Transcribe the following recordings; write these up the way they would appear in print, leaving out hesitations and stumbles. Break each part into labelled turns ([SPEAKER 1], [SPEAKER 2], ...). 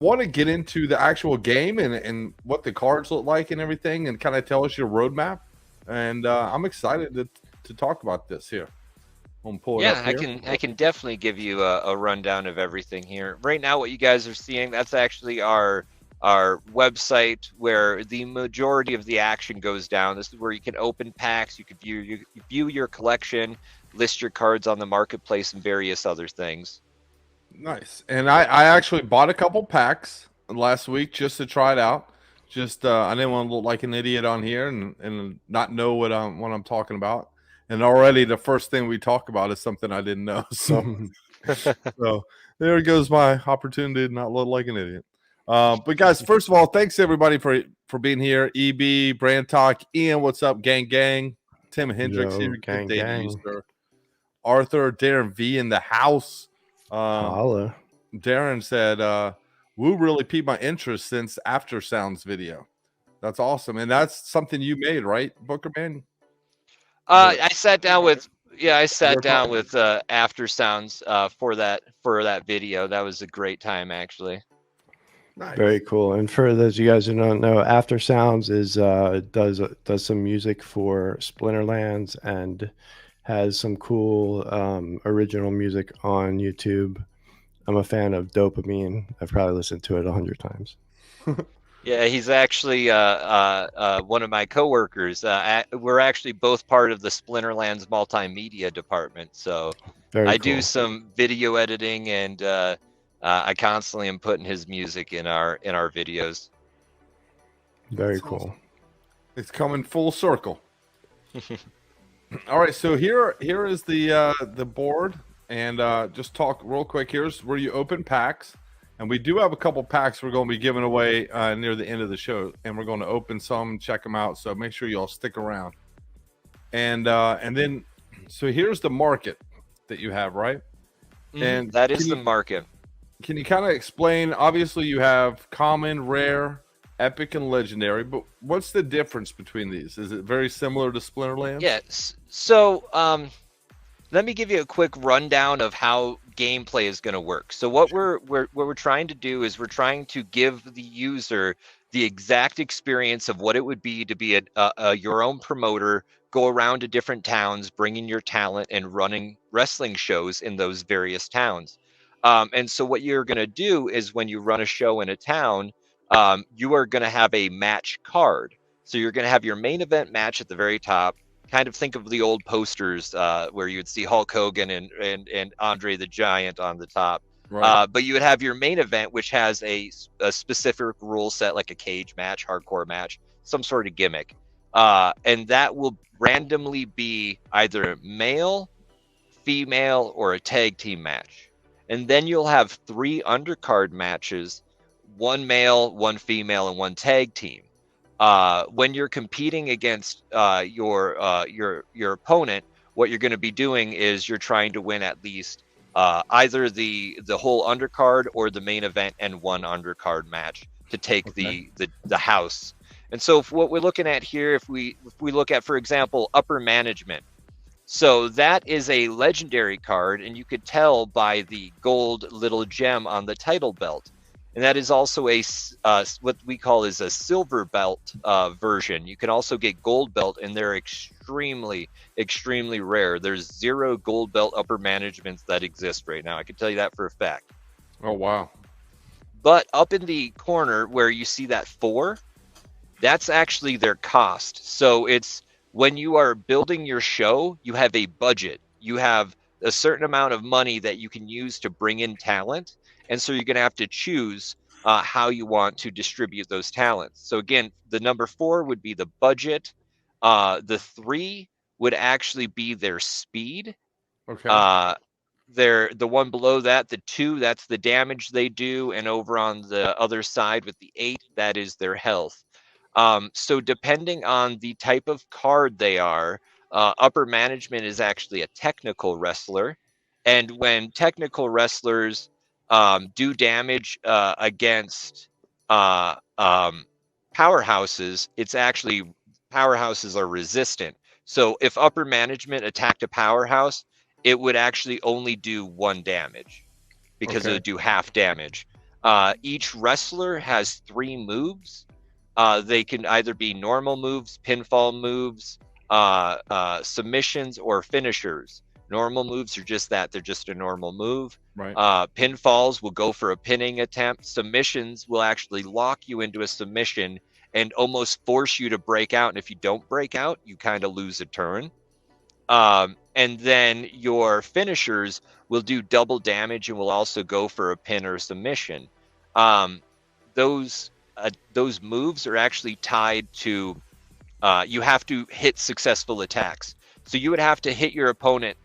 [SPEAKER 1] want to get into the actual game and what the cards look like and everything, and kind of tell us your roadmap. And I'm excited to talk about this here. I'm gonna pull it up
[SPEAKER 2] Yeah,
[SPEAKER 1] here.
[SPEAKER 2] I can definitely give you a rundown of everything here. Right now, what you guys are seeing, that's actually our website where the majority of the action goes down. This is where you can open packs, you can view your collection, list your cards on the marketplace, and various other things.
[SPEAKER 1] Nice. And I actually bought a couple packs last week just to try it out. Just I didn't want to look like an idiot on here and not know what I'm talking about. And already the first thing we talk about is something I didn't know. So there goes my opportunity to not look like an idiot. But guys, first of all, thanks everybody for being here. EB, Brand Talk, Ian, what's up? Gang. Tim Hendricks
[SPEAKER 3] Yo,
[SPEAKER 1] here.
[SPEAKER 3] gang,
[SPEAKER 1] Good day to you,
[SPEAKER 3] gang.
[SPEAKER 1] sir. Arthur, Darren V in the house.
[SPEAKER 3] Holla.
[SPEAKER 1] Darren said, Woo really piqued my interest since After Sounds video. That's awesome. And that's something you made, right, Bookerman?
[SPEAKER 2] I sat down with After Sounds for that video. That was a great time, actually.
[SPEAKER 1] Nice.
[SPEAKER 3] Very cool. And for those of you guys who don't know, After Sounds is does some music for Splinterlands and has some cool original music on YouTube. I'm a fan of Dopamine. I've probably listened to it 100 times.
[SPEAKER 2] Yeah, he's actually one of my coworkers. We're actually both part of the Splinterlands multimedia department. So
[SPEAKER 3] Very
[SPEAKER 2] I
[SPEAKER 3] cool.
[SPEAKER 2] do some video editing, and I constantly am putting his music in our videos.
[SPEAKER 3] Very
[SPEAKER 1] That's
[SPEAKER 3] cool.
[SPEAKER 1] awesome. It's coming full circle. All right, so here is the board, and just talk real quick. Here's where you open packs. And we do have a couple packs we're going to be giving away near the end of the show, and we're going to open some, check them out. So make sure you all stick around. And then, so here's the market that you have, right? And
[SPEAKER 2] that is the market.
[SPEAKER 1] Can you kind of explain? Obviously, you have common, rare, epic, and legendary. But what's the difference between these? Is it very similar to Splinterlands?
[SPEAKER 2] Yes. So let me give you a quick rundown of how gameplay is going to work. So what we're trying to do is we're trying to give the user the exact experience of what it would be to be your own promoter, go around to different towns, bringing your talent and running wrestling shows in those various towns. And so what you're going to do is when you run a show in a town, you are going to have a match card. So you're going to have your main event match at the very top. Kind of think of the old posters where you would see Hulk Hogan and Andre the Giant on the top.
[SPEAKER 1] Right.
[SPEAKER 2] But you would have your main event, which has a specific rule set, like a cage match, hardcore match, some sort of gimmick. And that will randomly be either male, female, or a tag team match. And then you'll have 3 undercard matches, 1 male, 1 female, and 1 tag team. When you're competing against your opponent, what you're going to be doing is you're trying to win at least either the whole undercard or the main event and 1 undercard match to take the house. And so what we're looking at here, if we look at, for example, Upper Management. So that is a legendary card, and you could tell by the gold little gem on the title belt. And that is also a what we call is a silver belt version. You can also get gold belt, and they're extremely, extremely rare. There's 0 gold belt upper managements that exist right now. I can tell you that for a fact.
[SPEAKER 1] Oh, wow.
[SPEAKER 2] But up in the corner where you see that 4, that's actually their cost. So it's when you are building your show, you have a budget. You have a certain amount of money that you can use to bring in talent. And so you're going to have to choose how you want to distribute those talents. So again, the number 4 would be the budget. The 3 would actually be their speed.
[SPEAKER 1] Okay.
[SPEAKER 2] The one below that, the 2, that's the damage they do. And over on the other side with the 8, that is their health. So depending on the type of card they are, Upper Management is actually a technical wrestler. And when technical wrestlers do damage against powerhouses, it's actually powerhouses are resistant. So if Upper Management attacked a powerhouse, it would actually only do 1 damage because it would do half damage. Each wrestler has 3 moves. They can either be normal moves, pinfall moves, submissions, or finishers. Normal moves are just that. They're just a normal move.
[SPEAKER 1] Right.
[SPEAKER 2] Pinfalls will go for a pinning attempt. Submissions will actually lock you into a submission and almost force you to break out. And if you don't break out, you kind of lose a turn. And then your finishers will do double damage and will also go for a pin or a submission. Those moves are actually tied to you have to hit successful attacks. So you would have to hit your opponent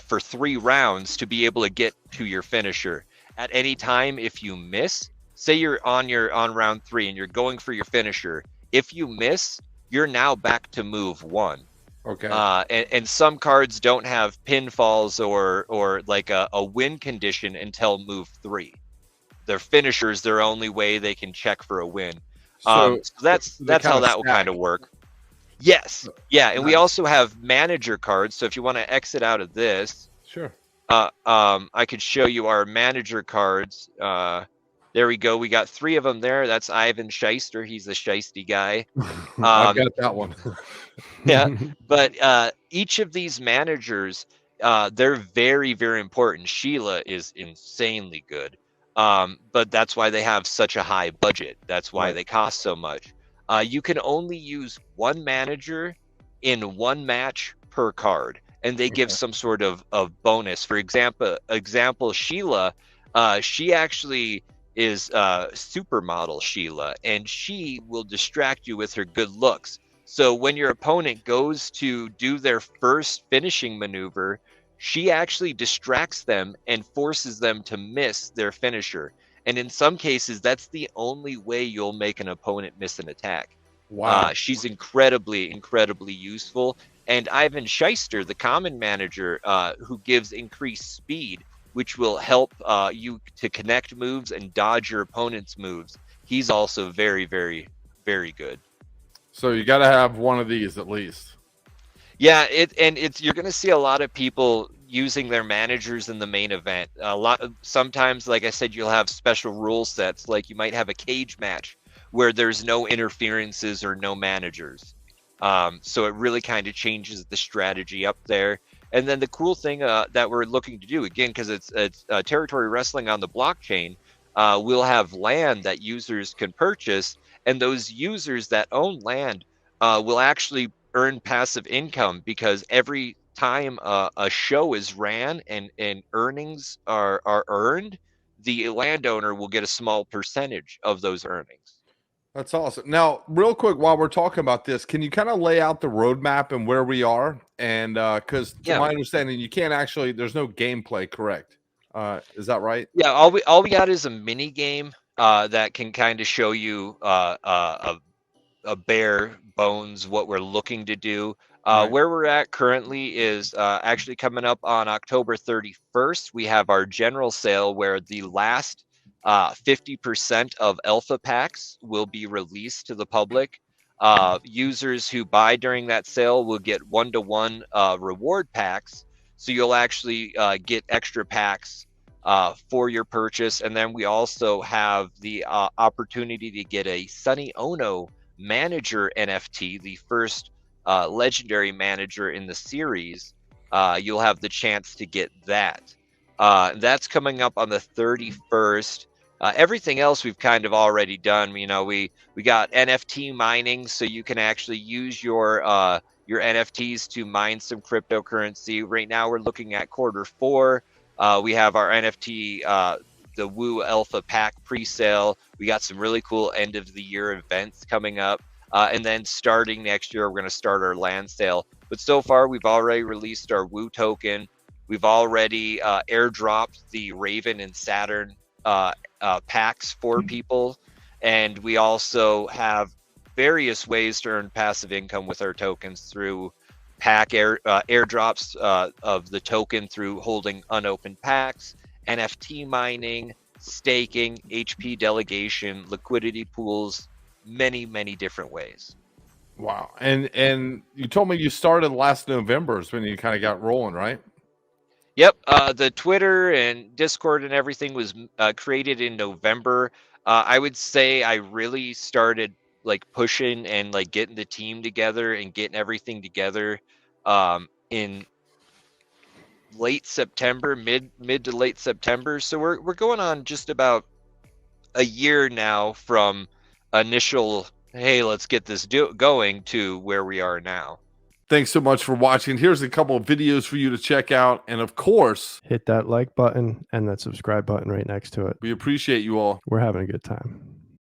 [SPEAKER 2] for 3 rounds to be able to get to your finisher. At any time, if you miss, say you're on round 3 and you're going for your finisher, if you miss, you're now back to move 1.
[SPEAKER 1] Okay.
[SPEAKER 2] And some cards don't have pinfalls or like a win condition until move 3. Their finishers, their only way they can check for a win. So that's how that will kind of work. Yes. Yeah. And we also have manager cards. So if you want to exit out of this,
[SPEAKER 1] Sure.
[SPEAKER 2] I could show you our manager cards. There we go. We got 3 of them there. That's Ivan Shyster. He's the Shiesty guy.
[SPEAKER 1] I've got that one.
[SPEAKER 2] Yeah. But each of these managers, they're very, very important. Sheila is insanely good. But that's why they have such a high budget. That's why they cost so much. You can only use 1 manager in 1 match per card, and they give some sort of bonus. For example, Sheila, she actually is supermodel Sheila, and she will distract you with her good looks. So when your opponent goes to do their first finishing maneuver, she actually distracts them and forces them to miss their finisher. And in some cases, that's the only way you'll make an opponent miss an attack.
[SPEAKER 1] Wow.
[SPEAKER 2] She's incredibly, incredibly useful. And Ivan Shyster, the common manager, who gives increased speed, which will help you to connect moves and dodge your opponent's moves. He's also very, very, very good.
[SPEAKER 1] So you got to have one of these at least.
[SPEAKER 2] Yeah, you're going to see a lot of people using their managers in the main event. Sometimes, like I said, you'll have special rule sets, like you might have a cage match where there's no interferences or no managers. So it really kind of changes the strategy up there. And then the cool thing that we're looking to do, again, because it's territory wrestling on the blockchain, we'll have land that users can purchase, and those users that own land will actually earn passive income, because every time a show is ran and earnings are earned, the landowner will get a small percentage of those earnings.
[SPEAKER 1] That's awesome. Now, real quick, while we're talking about this, can you kind of lay out the roadmap and where we are? And because to my understanding, you can't actually, there's no gameplay, correct? Is that right?
[SPEAKER 2] Yeah, all we got is a mini game that can kind of show you a bare bones what we're looking to do. Where we're at currently is actually coming up on October 31st. We have our general sale where the last 50% of alpha packs will be released to the public. Users who buy during that sale will get 1-to-1 reward packs. So you'll actually get extra packs for your purchase. And then we also have the opportunity to get a Sonny Ono manager NFT, the first legendary manager in the series. You'll have the chance to get that. That's coming up on the 31st. Everything else we've kind of already done. You know, we got NFT mining, so you can actually use your NFTs to mine some cryptocurrency. Right now we're looking at Q4. We have our NFT, the Woo Alpha Pack pre-sale. We got some really cool end of the year events coming up. And then starting next year, we're going to start our land sale. But so far, we've already released our Woo token. We've already airdropped the Raven and Saturn packs for people. And we also have various ways to earn passive income with our tokens through pack airdrops of the token through holding unopened packs, NFT mining, staking, HP delegation, liquidity pools, many, many different ways.
[SPEAKER 1] Wow. And you told me you started last November is when you kind of got rolling, right?
[SPEAKER 2] Yep. The Twitter and Discord and everything was created in November. I would say I really started like pushing and like getting the team together and getting everything together in late September, mid to late September. So we're going on just about a year now from initial, hey, let's get this going, to where we are now.
[SPEAKER 1] Thanks so much for watching. Here's a couple of videos for you to check out. And of course,
[SPEAKER 3] hit that like button and that subscribe button right next to it.
[SPEAKER 1] we appreciate you all.
[SPEAKER 3] We're having a good time.